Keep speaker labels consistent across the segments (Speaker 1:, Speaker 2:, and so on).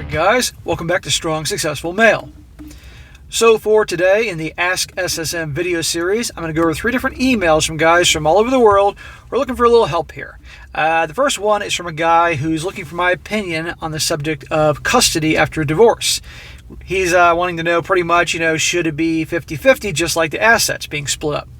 Speaker 1: Alright guys, welcome back to Strong Successful Male. So for today in the Ask SSM video series, I'm going to go over 3 different emails from guys from all over the world who are looking for a little help here. The first one is from a guy who's looking for my opinion on the subject of custody after a divorce. He's wanting to know pretty much, should it be 50-50 just like the assets being split up?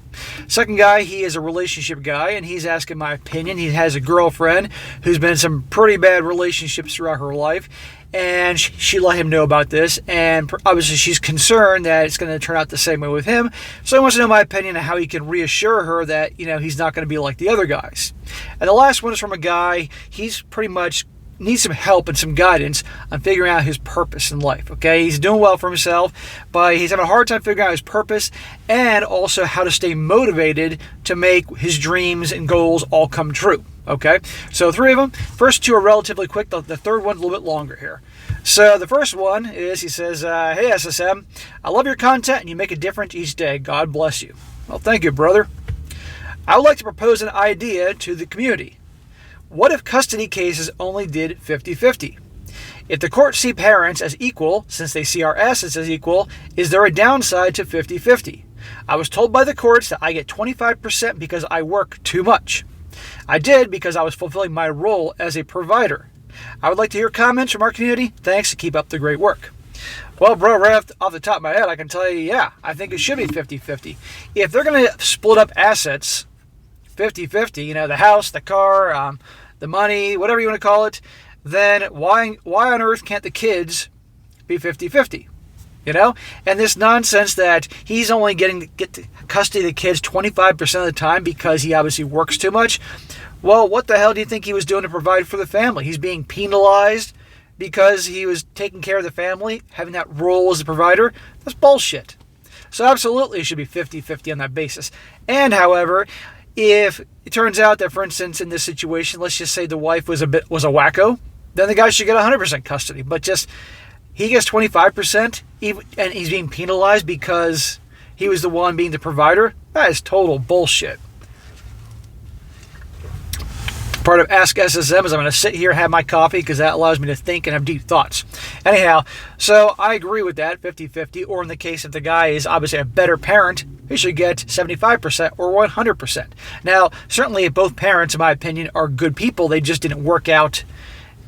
Speaker 1: Second guy, he is a relationship guy, and he's asking my opinion. He has a girlfriend who's been in some pretty bad relationships throughout her life, and she let him know about this, and obviously she's concerned that it's going to turn out the same way with him, so he wants to know my opinion on how he can reassure her that, he's not going to be like the other guys. And the last one is from a guy, he's pretty much needs some help and some guidance on figuring out his purpose in life, okay? He's doing well for himself, but he's having a hard time figuring out his purpose and also how to stay motivated to make his dreams and goals all come true, okay? So 3 of them. First 2 are relatively quick. The third one's a little bit longer here. So the first one is, he says, hey SSM, I love your content and you make a difference each day. God bless you. Well, thank you, brother. I would like to propose an idea to the community. What if custody cases only did 50-50? If the courts see parents as equal, since they see our assets as equal, is there a downside to 50-50? I was told by the courts that I get 25% because I work too much. I did because I was fulfilling my role as a provider. I would like to hear comments from our community. Thanks, keep up the great work. Well, bro, right off the top of my head, I can tell you, yeah, I think it should be 50-50. If they're going to split up assets 50-50, the house, the car, the money, whatever you want to call it, then why on earth can't the kids be 50-50? And this nonsense that he's only get to custody of the kids 25% of the time because he obviously works too much. Well, what the hell do you think he was doing to provide for the family? He's being penalized because he was taking care of the family, having that role as a provider? That's bullshit. So absolutely it should be 50-50 on that basis. And however, if it turns out that, for instance, in this situation, let's just say the wife was a wacko, then the guy should get 100% custody. But just he gets 25%, and he's being penalized because he was the one being the provider. That is total bullshit. Part of Ask SSM is I'm going to sit here and have my coffee because that allows me to think and have deep thoughts. Anyhow, so I agree with that, 50-50, or in the case if the guy is obviously a better parent, he should get 75% or 100%. Now, certainly if both parents, in my opinion, are good people, they just didn't work out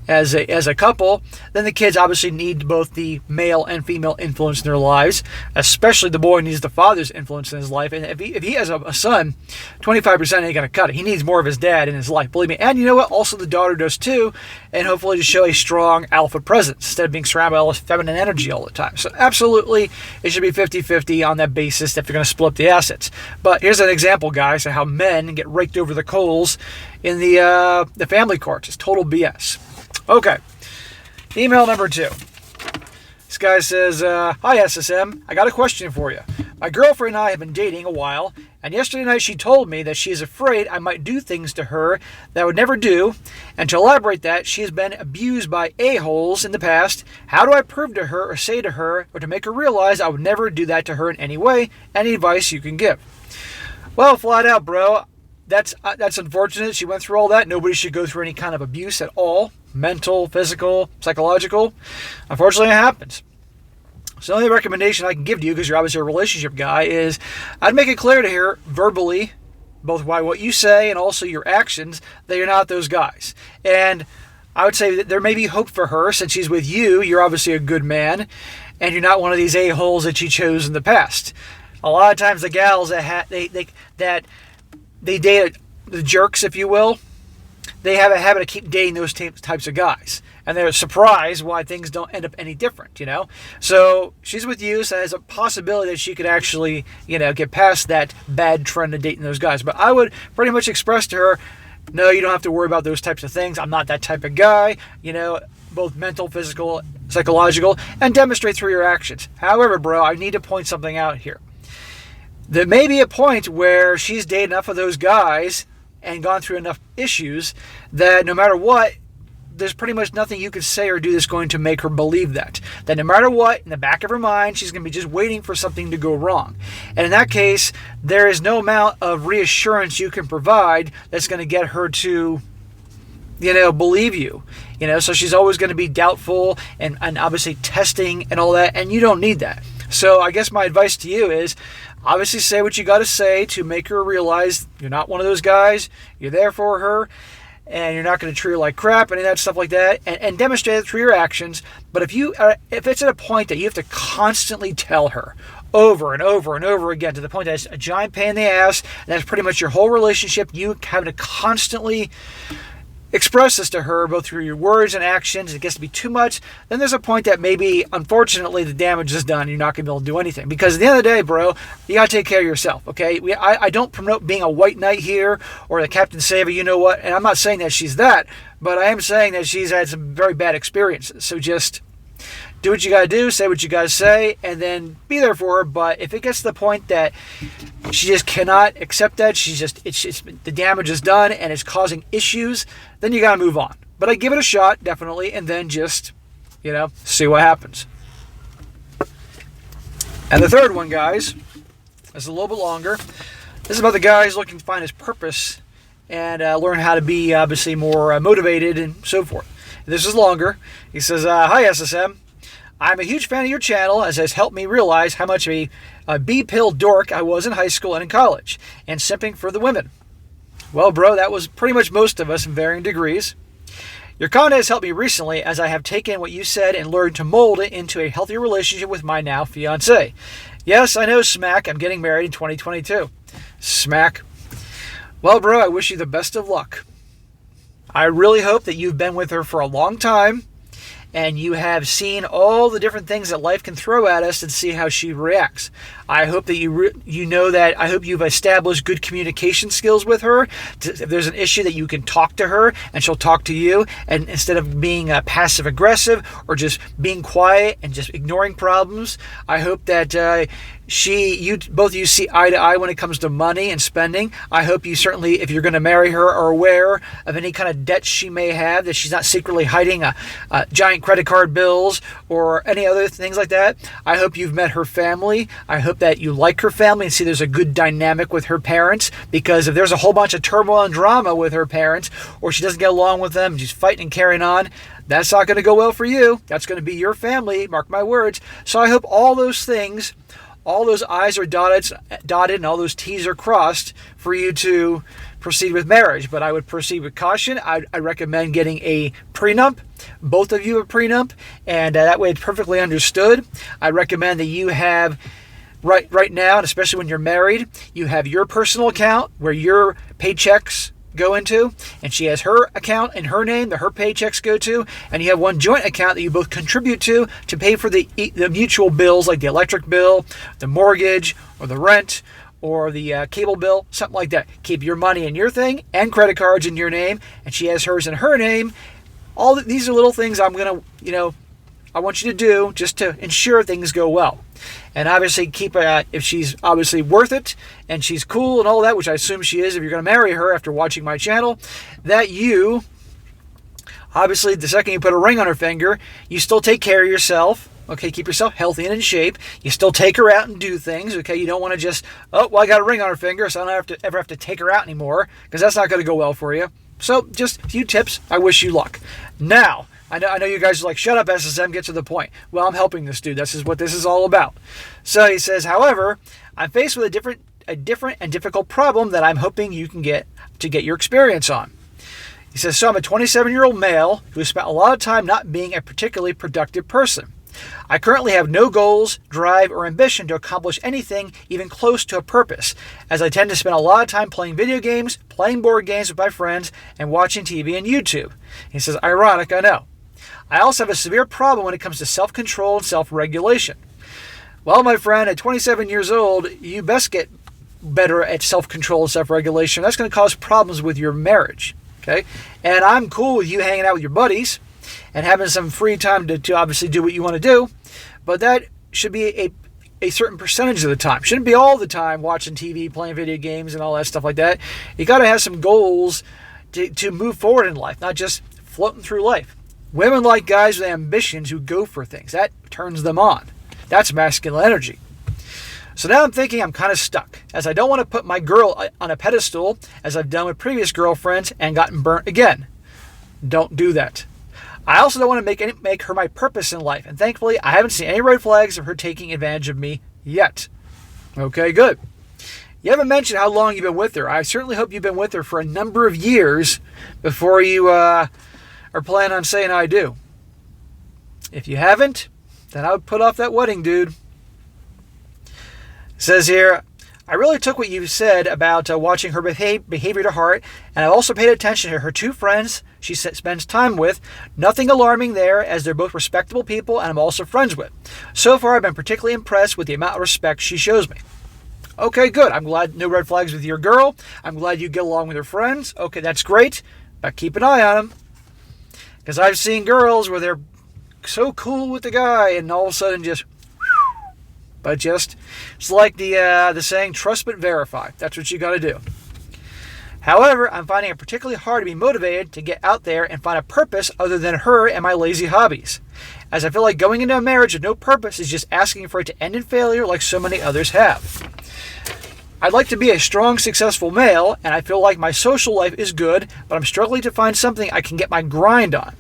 Speaker 1: as a couple, then the kids obviously need both the male and female influence in their lives, especially the boy needs the father's influence in his life. And if he has a son, 25% ain't going to cut it. He needs more of his dad in his life, believe me. And you know what? Also the daughter does too, and hopefully to show a strong alpha presence instead of being surrounded by all this feminine energy all the time. So absolutely, it should be 50-50 on that basis if you're going to split up the assets. But here's an example, guys, of how men get raked over the coals in the family courts. It's total BS. Okay, email number 2. This guy says, hi SSM, I got a question for you. My girlfriend and I have been dating a while, and yesterday night she told me that she is afraid I might do things to her that I would never do, and to elaborate that, she has been abused by a-holes in the past. How do I prove to her or say to her or to make her realize I would never do that to her in any way? Any advice you can give? Well, flat out, bro, that's unfortunate. She went through all that. Nobody should go through any kind of abuse at all. Mental, physical, psychological. Unfortunately, it happens. So the only recommendation I can give to you, because you're obviously a relationship guy, is I'd make it clear to her verbally, both by what you say and also your actions, that you're not those guys. And I would say that there may be hope for her since she's with you. You're obviously a good man, and you're not one of these a-holes that she chose in the past. A lot of times the gals that they date the jerks, if you will, they have a habit of keep dating those types of guys. And they're surprised why things don't end up any different, So she's with you, so there's a possibility that she could actually, get past that bad trend of dating those guys. But I would pretty much express to her, no, you don't have to worry about those types of things. I'm not that type of guy, both mental, physical, psychological, and demonstrate through your actions. However, bro, I need to point something out here. There may be a point where she's dated enough of those guys and gone through enough issues that no matter what, there's pretty much nothing you could say or do that's going to make her believe that. That no matter what, in the back of her mind, she's going to be just waiting for something to go wrong. And in that case, there is no amount of reassurance you can provide that's going to get her to believe you. So she's always going to be doubtful and obviously testing and all that, and you don't need that. So I guess my advice to you is obviously say what you got to say to make her realize you're not one of those guys. You're there for her, and you're not going to treat her like crap, any of that stuff like that, and demonstrate it through your actions. But if it's at a point that you have to constantly tell her over and over and over again to the point that it's a giant pain in the ass, and that's pretty much your whole relationship, you having to constantly express this to her, both through your words and actions, it gets to be too much, then there's a point that maybe, unfortunately, the damage is done and you're not going to be able to do anything. Because at the end of the day, bro, you got to take care of yourself, okay? I don't promote being a white knight here or the Captain Saver, you know what, and I'm not saying that she's that, but I am saying that she's had some very bad experiences. So just do what you got to do, say what you got to say, and then be there for her. But if it gets to the point that she just cannot accept that, the damage is done and it's causing issues, then you got to move on. But I give it a shot, definitely, and then just, see what happens. And the third one, guys, is a little bit longer. This is about the guy who's looking to find his purpose and learn how to be, obviously, more motivated and so forth. This is longer. He says, Hi, SSM. I'm a huge fan of your channel, as it has helped me realize how much of a B-pill dork I was in high school and in college, and simping for the women. Well, bro, that was pretty much most of us in varying degrees. Your content has helped me recently, as I have taken what you said and learned to mold it into a healthier relationship with my now fiancé. Yes, I know, Smack, I'm getting married in 2022. Smack. Well, bro, I wish you the best of luck. I really hope that you've been with her for a long time, and you have seen all the different things that life can throw at us and see how she reacts. I hope that I hope you've established good communication skills with her. If there's an issue, that you can talk to her and she'll talk to you, and instead of being passive aggressive or just being quiet and just ignoring problems. I hope that both of you see eye to eye when it comes to money and spending. I hope you certainly, if you're going to marry her, are aware of any kind of debt she may have, that she's not secretly hiding giant credit card bills or any other things like that. I hope you've met her family. I hope that you like her family and see there's a good dynamic with her parents, because if there's a whole bunch of turmoil and drama with her parents, or she doesn't get along with them, she's fighting and carrying on, that's not going to go well for you. That's going to be your family, mark my words. So I hope all those things, all those I's are dotted and all those T's are crossed for you to proceed with marriage. But I would proceed with caution. I recommend getting a prenup. Both of you a prenup, and that way it's perfectly understood. I recommend that you have, right now, and especially when you're married, you have your personal account where your paychecks go into, and she has her account in her name that her paychecks go to, and you have one joint account that you both contribute to pay for the mutual bills, like the electric bill, the mortgage, or the rent, or the cable bill, something like that. Keep your money in your thing and credit cards in your name, and she has hers in her name. These are little things I want you to do just to ensure things go well. And obviously keep if she's obviously worth it and she's cool and all that, which I assume she is if you're going to marry her after watching my channel, that you, obviously the second you put a ring on her finger, you still take care of yourself. Okay, keep yourself healthy and in shape. You still take her out and do things. Okay, you don't want to just, I got a ring on her finger, so I don't ever have to take her out anymore, because that's not going to go well for you. So just a few tips. I wish you luck. Now, I know you guys are like, shut up, SSM, get to the point. Well, I'm helping this dude. This is what this is all about. So he says, however, I'm faced with a different and difficult problem that I'm hoping you can get your experience on. He says, so I'm a 27-year-old male who has spent a lot of time not being a particularly productive person. I currently have no goals, drive, or ambition to accomplish anything even close to a purpose, as I tend to spend a lot of time playing video games, playing board games with my friends, and watching TV and YouTube. He says, ironic, I know. I also have a severe problem when it comes to self-control and self-regulation. Well, my friend, at 27 years old, you best get better at self-control and self-regulation. That's going to cause problems with your marriage, okay? And I'm cool with you hanging out with your buddies and having some free time to obviously do what you want to do, but that should be a certain percentage of the time. Shouldn't be all the time watching TV, playing video games, and all that stuff like that. You got to have some goals to move forward in life, not just floating through life. Women like guys with ambitions who go for things. That turns them on. That's masculine energy. So now I'm thinking I'm kind of stuck, as I don't want to put my girl on a pedestal, as I've done with previous girlfriends and gotten burnt again. Don't do that. I also don't want to make her my purpose in life. And thankfully, I haven't seen any red flags of her taking advantage of me yet. Okay, good. You haven't mentioned how long you've been with her. I certainly hope you've been with her for a number of years before you are planning on saying I do. If you haven't, then I would put off that wedding, dude. It says here, I really took what you said about watching her behavior to heart, and I've also paid attention to her two friends she spends time with. Nothing alarming there, as they're both respectable people and I'm also friends with. So far, I've been particularly impressed with the amount of respect she shows me. Okay, good. I'm glad no red flags with your girl. I'm glad you get along with her friends. Okay, that's great. But keep an eye on them. Because I've seen girls where they're so cool with the guy and all of a sudden just... But just, it's like the saying, trust but verify. That's what you got to do. However, I'm finding it particularly hard to be motivated to get out there and find a purpose other than her and my lazy hobbies, as I feel like going into a marriage with no purpose is just asking for it to end in failure like so many others have. I'd like to be a strong, successful male, and I feel like my social life is good, but I'm struggling to find something I can get my grind on.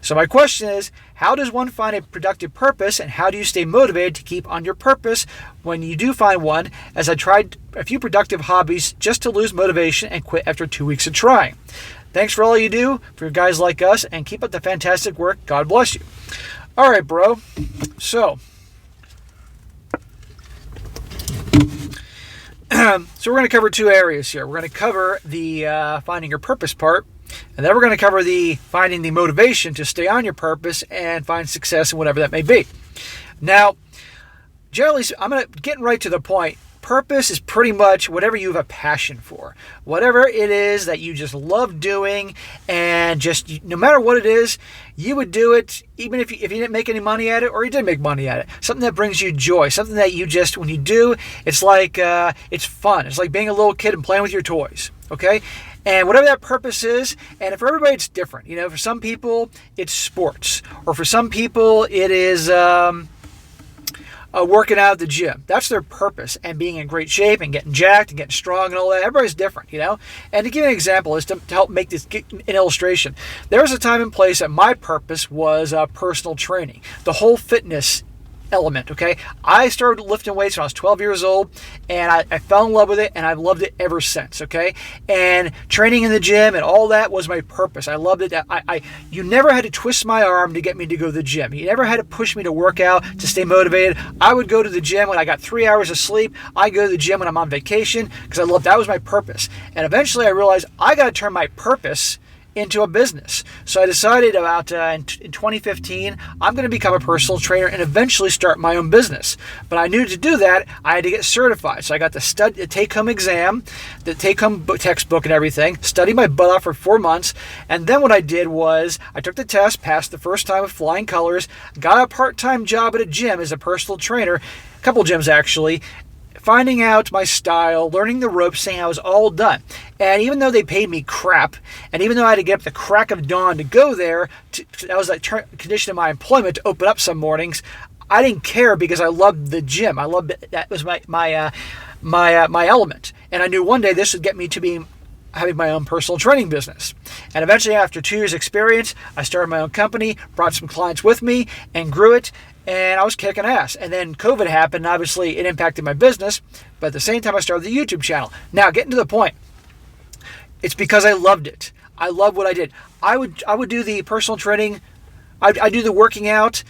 Speaker 1: So my question is, how does one find a productive purpose, and how do you stay motivated to keep on your purpose when you do find one, as I tried a few productive hobbies just to lose motivation and quit after 2 weeks of trying? Thanks for all you do for guys like us, and keep up the fantastic work. God bless you. All right, bro. So we're going to cover two areas here. We're going to cover the finding your purpose part, and then we're going to cover the finding the motivation to stay on your purpose and find success in whatever that may be. Now, generally, I'm going to get right to the point. Purpose is pretty much whatever you have a passion for, whatever it is that you just love doing, and just no matter what it is, you would do it even if you didn't make any money at it, or you did make money at it. Something that brings you joy, something that you just, when you do, it's like it's fun. It's like being a little kid and playing with your toys. Okay. And whatever that purpose is, and for everybody it's different. You know, for some people it's sports, or for some people it is working out at the gym. That's their purpose, and being in great shape and getting jacked and getting strong and all that. Everybody's different, you know. And to give you an example, is to help make this an illustration. There was a time and place that my purpose was personal training, the whole fitness element. Okay, I started lifting weights when I was 12 years old, and I fell in love with it, and I've loved it ever since. Okay, and training in the gym and all that was my purpose. I loved it. You never had to twist my arm to get me to go to the gym. You never had to push me to work out to stay motivated. I would go to the gym when I got 3 hours of sleep. I go to the gym when I'm on vacation because I loved that was my purpose. And eventually I realized I got to turn my purpose into a business. So I decided about in 2015, I'm going to become a personal trainer and eventually start my own business. But I knew to do that, I had to get certified. So I got the take-home exam, the take-home textbook and everything, studied my butt off for 4 months. And then what I did was I took the test, passed the first time with flying colors, got a part-time job at a gym as a personal trainer, a couple gyms actually, finding out my style, learning the ropes, saying I was all done. And even though they paid me crap, and even though I had to get up the crack of dawn to go there, that was a condition of my employment to open up some mornings, I didn't care because I loved the gym. I loved it. That was my element. And I knew one day this would get me to having my own personal training business. And eventually, after 2 years experience, I started my own company, brought some clients with me, and grew it. And I was kicking ass. And then COVID happened, and obviously it impacted my business. But at the same time, I started the YouTube channel. Now, getting to the point, it's because I loved it. I love what I did. I would do the personal training. I'd do the working out.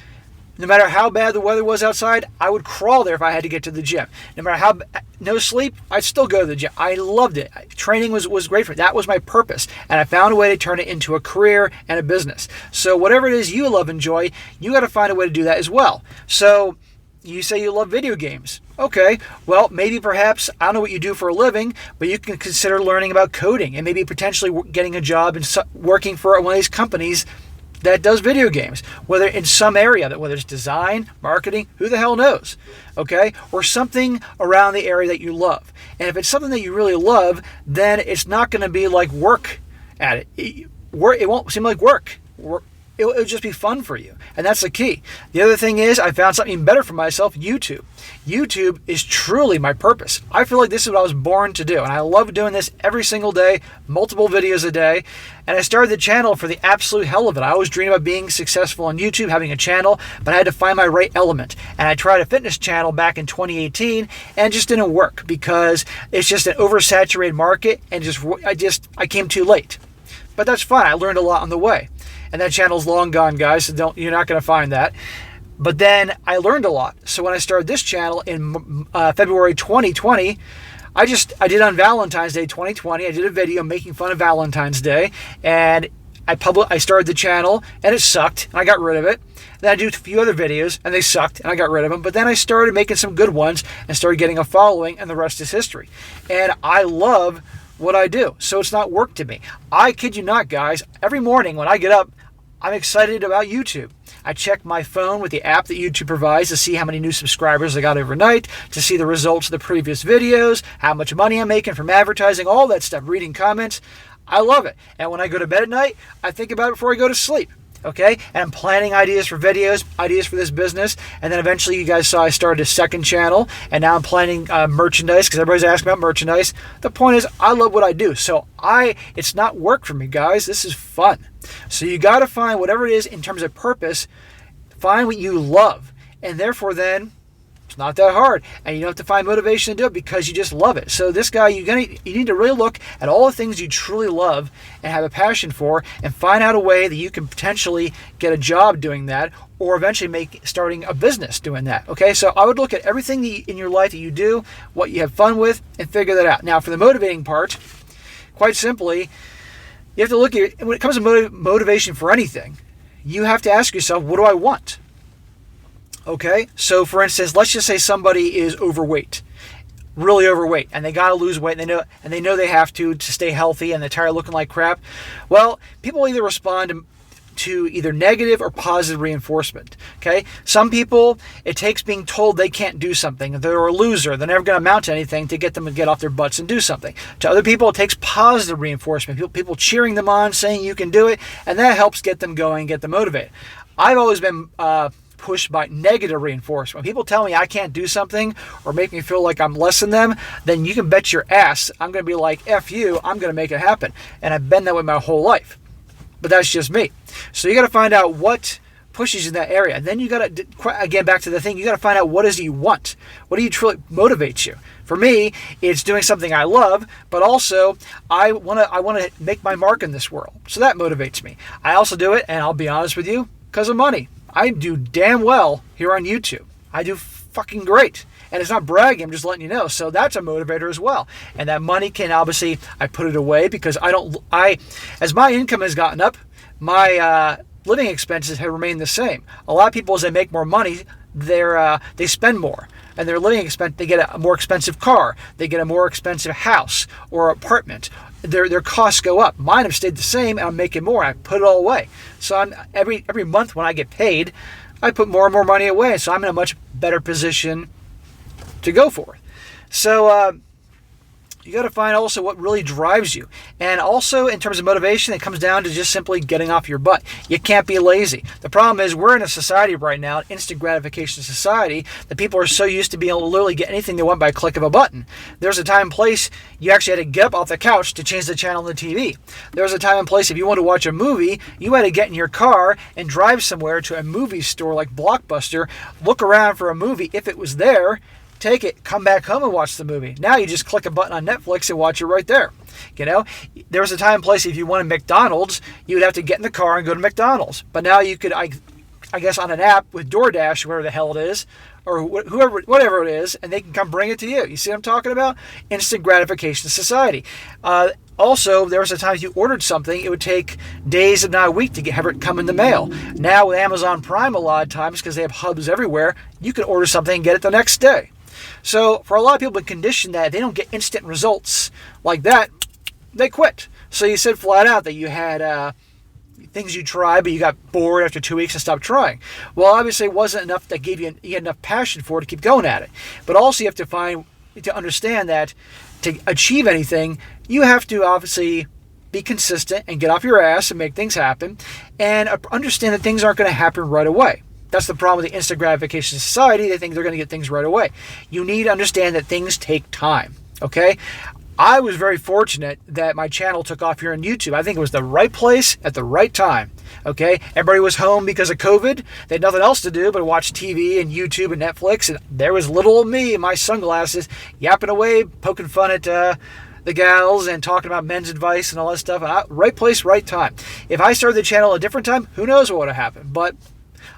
Speaker 1: No matter how bad the weather was outside, I would crawl there if I had to get to the gym. No matter how no sleep, I'd still go to the gym. I loved it. Training was great for me. That was my purpose. And I found a way to turn it into a career and a business. So whatever it is you love and enjoy, you got to find a way to do that as well. So you say you love video games. Okay, well, maybe perhaps, I don't know what you do for a living, but you can consider learning about coding and maybe potentially getting a job and working for one of these companies that does video games, whether in some area, whether it's design, marketing, who the hell knows, okay? Or something around the area that you love. And if it's something that you really love, then it's not going to be like work at it. It won't seem like work. it would just be fun for you. And that's the key. The other thing is I found something even better for myself, YouTube. YouTube is truly my purpose. I feel like this is what I was born to do. And I love doing this every single day, multiple videos a day. And I started the channel for the absolute hell of it. I always dreamed about being successful on YouTube, having a channel, but I had to find my right element. And I tried a fitness channel back in 2018 and it just didn't work because it's just an oversaturated market and I came too late. But that's fine. I learned a lot on the way. And that channel's long gone, guys, so you're not going to find that. But then I learned a lot. So when I started this channel in February 2020, I did on Valentine's Day 2020, I did a video making fun of Valentine's Day, and I started the channel, and it sucked, and I got rid of it. Then I did a few other videos, and they sucked, and I got rid of them. But then I started making some good ones, and started getting a following, and the rest is history. And I love what I do, so it's not work to me. I kid you not, guys, every morning when I get up, I'm excited about YouTube. I check my phone with the app that YouTube provides to see how many new subscribers I got overnight, to see the results of the previous videos, how much money I'm making from advertising, all that stuff, reading comments. I love it. And when I go to bed at night, I think about it before I go to sleep. Okay? And I'm planning ideas for videos, ideas for this business. And then eventually you guys saw I started a second channel. And now I'm planning merchandise because everybody's asking about merchandise. The point is I love what I do. So it's not work for me, guys. This is fun. So you got to find whatever it is in terms of purpose. Find what you love. And therefore then it's not that hard. And you don't have to find motivation to do it because you just love it. So this guy, you need to really look at all the things you truly love and have a passion for and find out a way that you can potentially get a job doing that or eventually starting a business doing that. Okay, so I would look at everything in your life that you do, what you have fun with, and figure that out. Now for the motivating part, quite simply, you have to look at, when it comes to motivation for anything, you have to ask yourself, what do I want? Okay, so for instance, let's just say somebody is overweight, really overweight, and they got to lose weight, and they know they have to stay healthy, and they're tired of looking like crap. Well, people either respond to either negative or positive reinforcement. Okay, some people, it takes being told they can't do something, they're a loser, they're never going to amount to anything to get them to get off their butts and do something. To other people, it takes positive reinforcement, people cheering them on, saying you can do it, and that helps get them going, get them motivated. I've always been pushed by negative reinforcement. When people tell me I can't do something or make me feel like I'm less than them, then you can bet your ass I'm going to be like, F you, I'm going to make it happen. And I've been that way my whole life. But that's just me. So you got to find out what pushes you in that area. And then you got to, again, back to the thing, you got to find out what is it you want. What do you truly motivates you? For me, it's doing something I love, but also I want to make my mark in this world. So that motivates me. I also do it, and I'll be honest with you, because of money. I do damn well here on YouTube. I do fucking great. And it's not bragging, I'm just letting you know. So that's a motivator as well. And that money can obviously, I put it away because as my income has gotten up, my living expenses have remained the same. A lot of people, as they make more money, they spend more. And their living expense, they get a more expensive car, they get a more expensive house or apartment. Their costs go up. Mine have stayed the same, and I'm making more. I put it all away. So every month when I get paid, I put more and more money away. So I'm in a much better position to go for it. So you got to find also what really drives you. And also in terms of motivation, it comes down to just simply getting off your butt. You can't be lazy. The problem is we're in a society right now, an instant gratification society, that people are so used to being able to literally get anything they want by a click of a button. There's a time and place you actually had to get up off the couch to change the channel on the TV. There's a time and place if you want to watch a movie, you had to get in your car and drive somewhere to a movie store like Blockbuster, look around for a movie. If it was there, take it, come back home and watch the movie. Now you just click a button on Netflix and watch it right there. You know, there was a time and place if you wanted McDonald's, you would have to get in the car and go to McDonald's. But now you could, I guess, on an app with DoorDash, whatever the hell it is, or whatever it is, and they can come bring it to you. You see what I'm talking about? Instant gratification society. Also, there was a time if you ordered something, it would take days, if not a week, to have it come in the mail. Now with Amazon Prime, a lot of times, because they have hubs everywhere, you can order something and get it the next day. So for a lot of people, the condition that if they don't get instant results like that, they quit. So you said flat out that you had things you tried, but you got bored after 2 weeks and stopped trying. Well, obviously it wasn't enough that gave you had enough passion for it to keep going at it. But also you have to understand that to achieve anything, you have to obviously be consistent and get off your ass and make things happen, and understand that things aren't going to happen right away. That's the problem with the instant gratification society. They think they're going to get things right away. You need to understand that things take time, okay? I was very fortunate that my channel took off here on YouTube. I think it was the right place at the right time, okay? Everybody was home because of COVID. They had nothing else to do but watch TV and YouTube and Netflix, and there was little old me in my sunglasses yapping away, poking fun at the gals and talking about men's advice and all that stuff. Right place, right time. If I started the channel at a different time, who knows what would have happened, but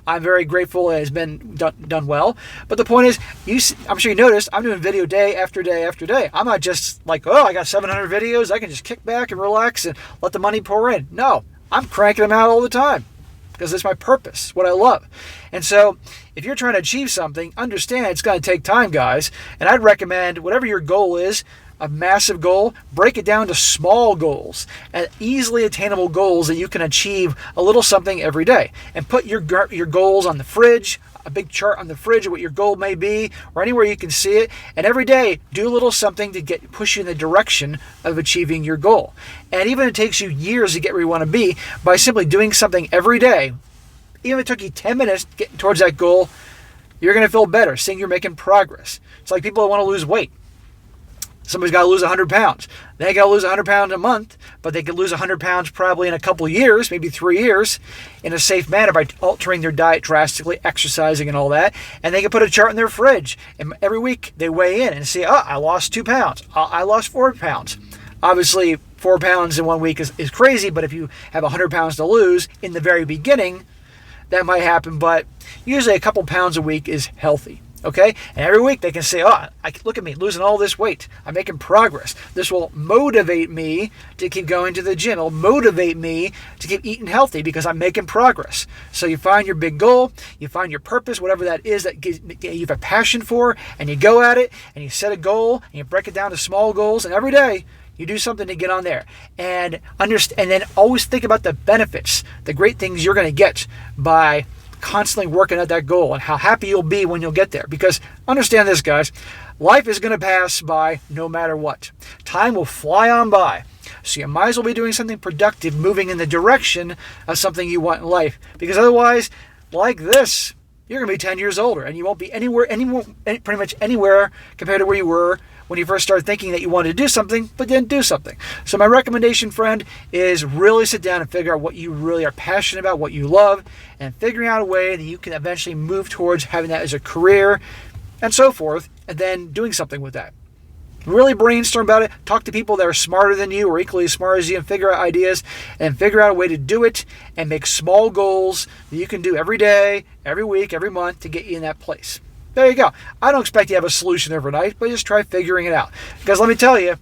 Speaker 1: I'm very grateful it has been done well. But the point is, I'm sure you noticed, I'm doing video day after day after day. I'm not just like, oh, I got 700 videos. I can just kick back and relax and let the money pour in. No, I'm cranking them out all the time because it's my purpose, what I love. And so if you're trying to achieve something, understand it's going to take time, guys. And I'd recommend whatever your goal is, a massive goal, break it down to small goals and easily attainable goals that you can achieve a little something every day. And put your goals on the fridge, a big chart on the fridge of what your goal may be, or anywhere you can see it. And every day, do a little something to push you in the direction of achieving your goal. And even if it takes you years to get where you want to be, by simply doing something every day, even if it took you 10 minutes to get towards that goal, you're going to feel better, seeing you're making progress. It's like people that want to lose weight. Somebody's got to lose 100 pounds. They got to lose 100 pounds a month, but they could lose 100 pounds probably in a couple of years, maybe 3 years, in a safe manner by altering their diet drastically, exercising and all that. And they can put a chart in their fridge. And every week they weigh in and see, oh, I lost 2 pounds. I lost 4 pounds. Obviously, 4 pounds in 1 week is crazy, but if you have 100 pounds to lose in the very beginning, that might happen. But usually a couple pounds a week is healthy. Okay? And every week they can say, oh, look at me losing all this weight. I'm making progress. This will motivate me to keep going to the gym. It'll motivate me to keep eating healthy because I'm making progress. So you find your big goal, you find your purpose, whatever that is that you have a passion for, and you go at it, and you set a goal, and you break it down to small goals, and every day you do something to get on there. And then always think about the benefits, the great things you're going to get by constantly working at that goal and how happy you'll be when you'll get there. Because understand this, guys, life is going to pass by no matter what. Time will fly on by. So you might as well be doing something productive, moving in the direction of something you want in life. Because otherwise, like this, you're going to be 10 years older and you won't be pretty much anywhere compared to where you were when you first started thinking that you wanted to do something, but didn't do something. So my recommendation, friend, is really sit down and figure out what you really are passionate about, what you love, and figuring out a way that you can eventually move towards having that as a career and so forth, and then doing something with that. Really brainstorm about it. Talk to people that are smarter than you or equally as smart as you and figure out ideas and figure out a way to do it and make small goals that you can do every day, every week, every month to get you in that place. There you go. I don't expect you to have a solution overnight, but just try figuring it out. Because let me tell you,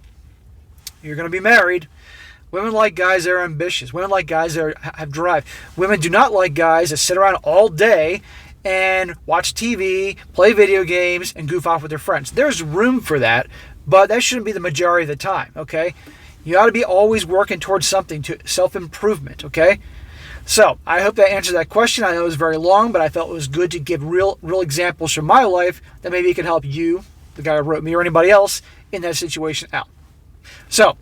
Speaker 1: you're going to be married. Women like guys that are ambitious. Women like guys that have drive. Women do not like guys that sit around all day and watch TV, play video games, and goof off with their friends. There's room for that, but that shouldn't be the majority of the time, okay? You ought to be always working towards something, to self-improvement, okay? So I hope that answers that question. I know it was very long, but I felt it was good to give real examples from my life that maybe can help you, the guy who wrote me, or anybody else in that situation out. So,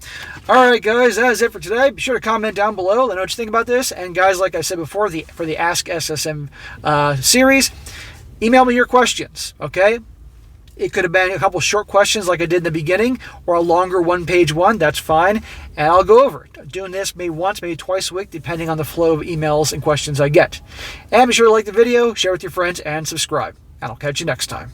Speaker 1: all right, guys, that is it for today. Be sure to comment down below. Let me know what you think about this. And guys, like I said before, for the Ask SSM series, email me your questions, okay? It could have been a couple short questions like I did in the beginning, or a longer one-page one. That's fine, and I'll go over it. Doing this maybe once, maybe twice a week, depending on the flow of emails and questions I get. And be sure to like the video, share with your friends, and subscribe. And I'll catch you next time.